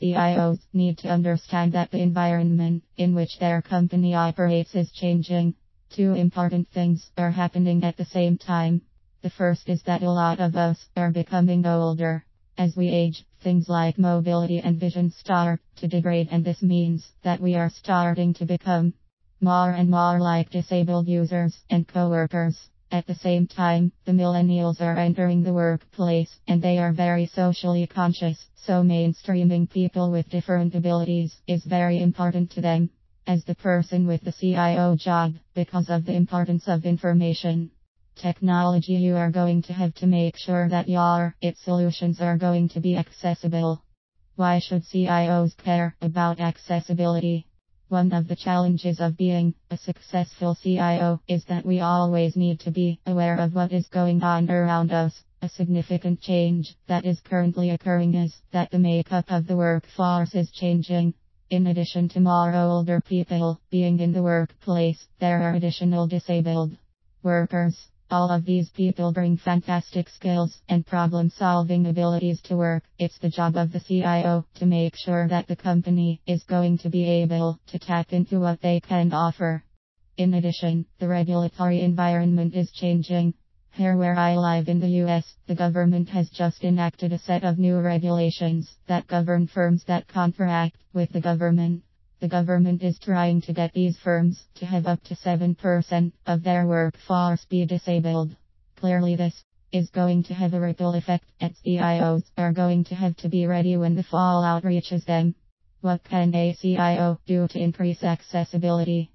CIOs need to understand that the environment in which their company operates is changing. Two important things are happening at the same time. The first is that a lot of us are becoming older. As we age, things like mobility and vision start to degrade, and this means that we are starting to become more and more like disabled users and coworkers. At the same time, the millennials are entering the workplace, and they are very socially conscious, so mainstreaming people with different abilities is very important to them. As the person with the CIO job, because of the importance of information technology, you are going to have to make sure that its solutions are going to be accessible. Why should CIOs care about accessibility? One of the challenges of being a successful CIO is that we always need to be aware of what is going on around us. A significant change that is currently occurring is that the makeup of the workforce is changing. In addition to more older people being in the workplace, there are additional disabled workers. All of these people bring fantastic skills and problem-solving abilities to work. It's the job of the CIO to make sure that the company is going to be able to tap into what they can offer. In addition, the regulatory environment is changing. Here where I live in the US, the government has just enacted a set of new regulations that govern firms that contract with the government. The government is trying to get these firms to have up to 7% of their workforce be disabled. Clearly this is going to have a ripple effect, and CIOs are going to have to be ready when the fallout reaches them. What can a CIO do to increase accessibility?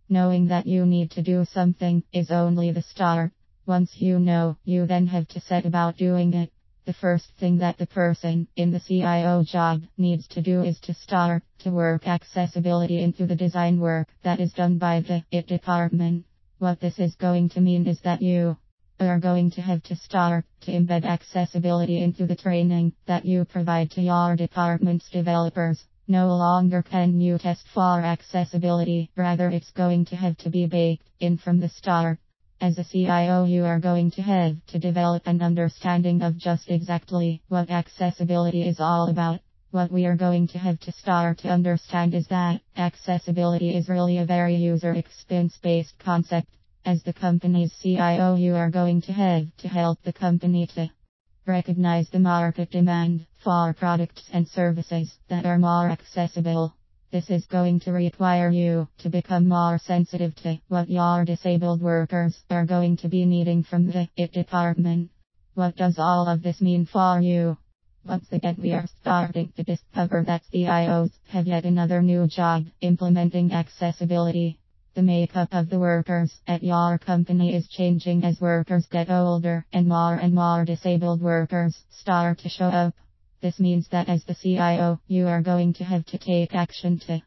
Knowing that you need to do something is only the start. Once you know, you then have to set about doing it. The first thing that the person in the CIO job needs to do is to start to work accessibility into the design work that is done by the IT department. What this is going to mean is that you are going to have to start to embed accessibility into the training that you provide to your department's developers. No longer can you test for accessibility, rather it's going to have to be baked in from the start. As a CIO, you are going to have to develop an understanding of just exactly what accessibility is all about. What we are going to have to start to understand is that accessibility is really a very user experience-based concept. As the company's CIO, you are going to have to help the company to recognize the market demand for products and services that are more accessible. This is going to require you to become more sensitive to what your disabled workers are going to be needing from the IT department. What does all of this mean for you? Once again, we are starting to discover that CIOs have yet another new job, implementing accessibility. The makeup of the workers at your company is changing as workers get older and more disabled workers start to show up. This means that as the CIO, you are going to have to take action to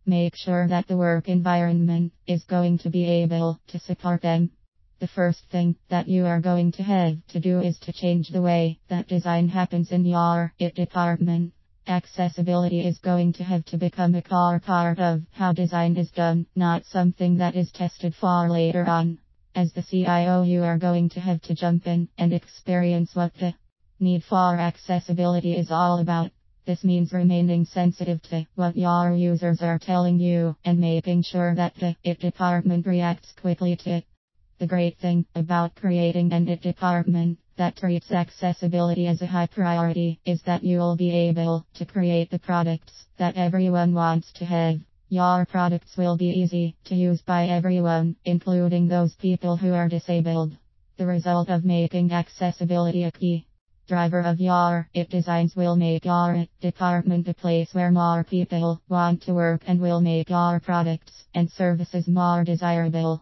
make sure that the work environment is going to be able to support them. The first thing that you are going to have to do is to change the way that design happens in your IT department. Accessibility is going to have to become a core part of how design is done, not something that is tested for later on. As the CIO, you are going to have to jump in and experience what the need for accessibility is all about. This means remaining sensitive to what your users are telling you and making sure that the IT department reacts quickly to it. The great thing about creating an IT department that treats accessibility as a high priority is that you will be able to create the products that everyone wants to have. Your products will be easy to use by everyone, including those people who are disabled. The result of making accessibility a key driver of your IT designs will make your IT department a place where more people want to work and will make your products and services more desirable.